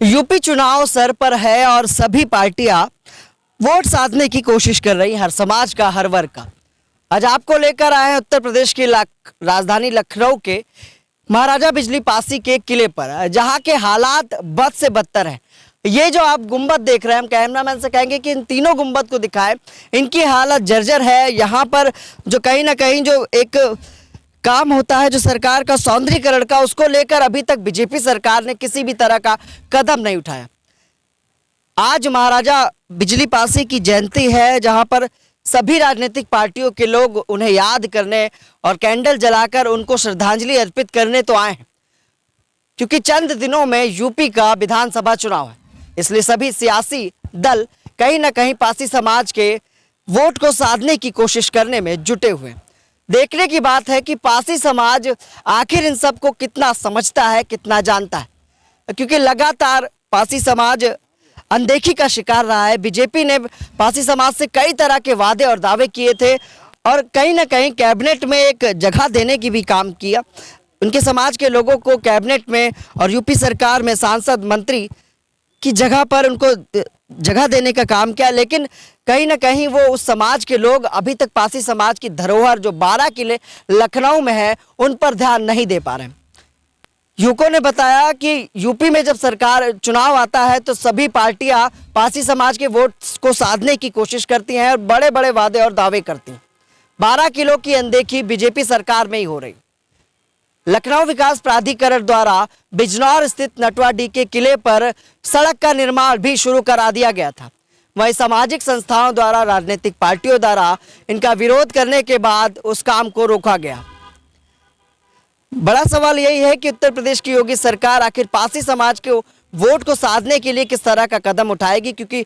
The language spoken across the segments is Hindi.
यूपी चुनाव सर पर है और सभी पार्टियां वोट साधने की कोशिश कर रही हैं, हर समाज का, हर वर्ग का। आज आपको लेकर आए हैं उत्तर प्रदेश की राजधानी लखनऊ के महाराजा बिजली पासी के किले पर, जहां के हालात बद से बदतर हैं। ये जो आप गुंबद देख रहे हैं, हम कैमरामैन से कहेंगे कि इन तीनों गुंबद को दिखाएं। इनकी हालत जर्जर है। यहाँ पर जो कहीं ना कहीं जो एक काम होता है जो सरकार का सौंदर्यीकरण का, उसको लेकर अभी तक बीजेपी सरकार ने किसी भी तरह का कदम नहीं उठाया। आज महाराजा बिजली पासी की जयंती है, जहां पर सभी राजनीतिक पार्टियों के लोग उन्हें याद करने और कैंडल जलाकर उनको श्रद्धांजलि अर्पित करने तो आए हैं, क्योंकि चंद दिनों में यूपी का विधानसभा चुनाव है। इसलिए सभी सियासी दल कहीं ना कहीं पासी समाज के वोट को साधने की कोशिश करने में जुटे हुए हैं। देखने की बात है कि पासी समाज आखिर इन सबको कितना समझता है, कितना जानता है, क्योंकि लगातार पासी समाज अनदेखी का शिकार रहा है। बीजेपी ने पासी समाज से कई तरह के वादे और दावे किए थे और कहीं ना कहीं कैबिनेट में एक जगह देने की भी काम किया। उनके समाज के लोगों को कैबिनेट में और यूपी सरकार में सांसद, मंत्री की जगह पर उनको जगह देने का काम किया, लेकिन कहीं ना कहीं वो उस समाज के लोग अभी तक पासी समाज की धरोहर जो 12 किले लखनऊ में है, उन पर ध्यान नहीं दे पा रहे हैं। यूको ने बताया कि यूपी में जब सरकार चुनाव आता है तो सभी पार्टियां पासी समाज के वोट को साधने की कोशिश करती हैं और बड़े बड़े वादे और दावे करती हैं। 12 किलो की अनदेखी बीजेपी सरकार में ही हो रही। लखनऊ विकास प्राधिकरण द्वारा बिजनौर स्थित नटवाडी के किले पर सड़क का निर्माण भी शुरू करा दिया गया था। वहीं सामाजिक संस्थाओं द्वारा, राजनीतिक पार्टियों द्वारा इनका विरोध करने के बाद उस काम को रोका गया। बड़ा सवाल यही है कि उत्तर प्रदेश की योगी सरकार आखिर पासी समाज के वोट को साधने के लिए किस तरह का कदम उठाएगी, क्योंकि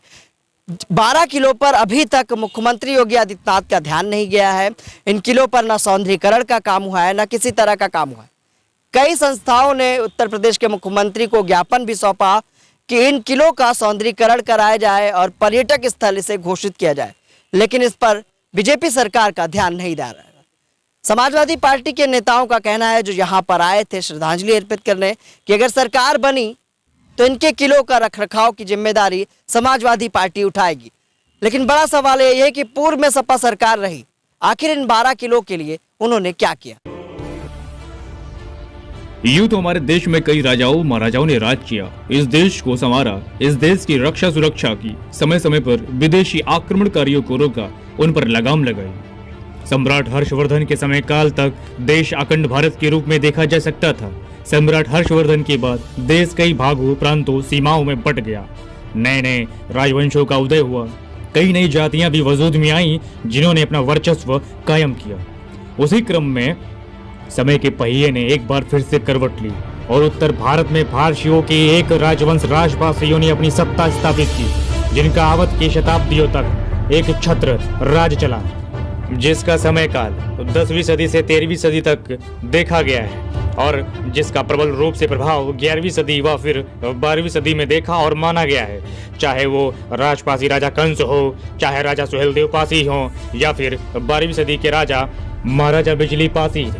12 किलो पर अभी तक मुख्यमंत्री योगी आदित्यनाथ का ध्यान नहीं गया है। इन किलों पर न सौंदर्यीकरण का काम हुआ है, न किसी तरह का काम हुआ है। कई संस्थाओं ने उत्तर प्रदेश के मुख्यमंत्री को ज्ञापन भी सौंपा कि इन किलों का सौंदर्यीकरण कराया जाए और पर्यटक स्थल इसे घोषित किया जाए, लेकिन इस पर बीजेपी सरकार का ध्यान नहीं दे रहा है। समाजवादी पार्टी के नेताओं का कहना है, जो यहाँ पर आए थे श्रद्धांजलि अर्पित करने, कि अगर सरकार बनी तो इनके किलों का रखरखाव की जिम्मेदारी समाजवादी पार्टी उठाएगी। लेकिन बड़ा सवाल यह है कि पूर्व में सपा सरकार रही, आखिर इन 12 किलो के लिए उन्होंने क्या किया। यूं तो हमारे देश में कई राजाओं महाराजाओं ने राज किया, इस देश को संवारा, इस देश की रक्षा सुरक्षा की, समय समय पर विदेशी आक्रमणकारियों को रोका, उन पर लगाम लगाई। सम्राट हर्षवर्धन के समय काल तक देश अखंड भारत के रूप में देखा जा सकता था। सम्राट हर्षवर्धन के बाद देश कई भागों, प्रांतों, सीमाओं में बंट गया। नए नए राजवंशों का उदय हुआ, कई नई जातियां भी वजूद में आई जिन्होंने अपना वर्चस्व कायम किया। उसी क्रम में समय के पहिए ने एक बार फिर से करवट ली और उत्तर भारत में फारसियों के एक राजवंश राजपासियों ने अपनी सत्ता स्थापित की, जिनका अवध की शताब्दियों तक एक छत्र राज चला, जिसका समय काल 10वीं सदी से 13वीं सदी तक देखा गया है और जिसका प्रबल रूप से प्रभाव 11वीं सदी व फिर 12वीं सदी में देखा और माना गया है। चाहे वो राजपासी राजा कंस हो, चाहे राजा सुहेलदेव पासी हो, या फिर 12वीं सदी के राजा महाराजा बिजली पासी,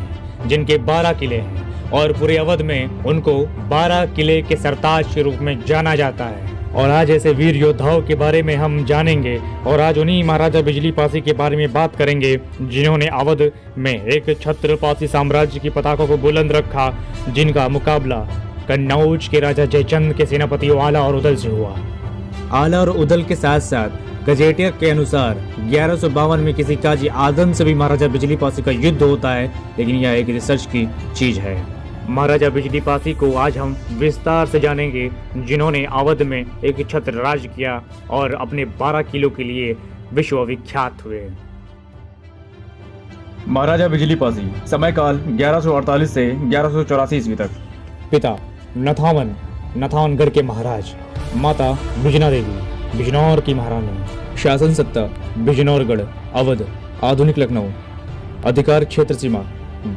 जिनके 12 किले हैं और पूरे अवध में उनको 12 किले के सरताज के रूप में जाना जाता है। और आज ऐसे वीर योद्धाओं के बारे में हम जानेंगे और आज उन्हीं महाराजा बिजली पासी के बारे में बात करेंगे, जिन्होंने अवध में एक छत्र पासी साम्राज्य की पताका को बुलंद रखा, जिनका मुकाबला कन्नौज के राजा जयचंद के सेनापति आला और उदल से हुआ। आला और उदल के साथ साथ गजेटियर के अनुसार 1152 में किसी काजी आदम से भी महाराजा बिजली पासी का युद्ध होता है, लेकिन यह एक रिसर्च की चीज है। महाराजा बिजली पासी को आज हम विस्तार से जानेंगे, जिन्होंने अवध में एक छत्र राज किया और अपने 12 किलो के लिए विश्व विख्यात हुए। महाराजा बिजली पासी, समय काल 1148 से 1184 ईस्वी तक। पिता नथावनगढ़ के महाराज, माता बिजना देवी बिजनौर की महारानी। शासन सत्ता बिजनौरगढ़, अवध, आधुनिक लखनऊ। अधिकार क्षेत्र सीमा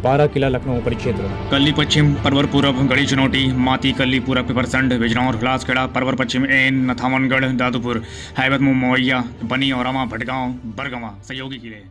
12 किला लखनऊ परिक्षेत्र। कल्ली पश्चिम, परवर पूरब, गढ़ी चुनौटी, माती कल्ली पूरब, पिपरसंड, बिजनौर, हुलासखेड़ा, परवर पश्चिम, एन, नथावनगढ़, दादूपुर, हैबत, मवैया, बनी, औरामा, भटगांव, बरगवा, सहयोगी किले।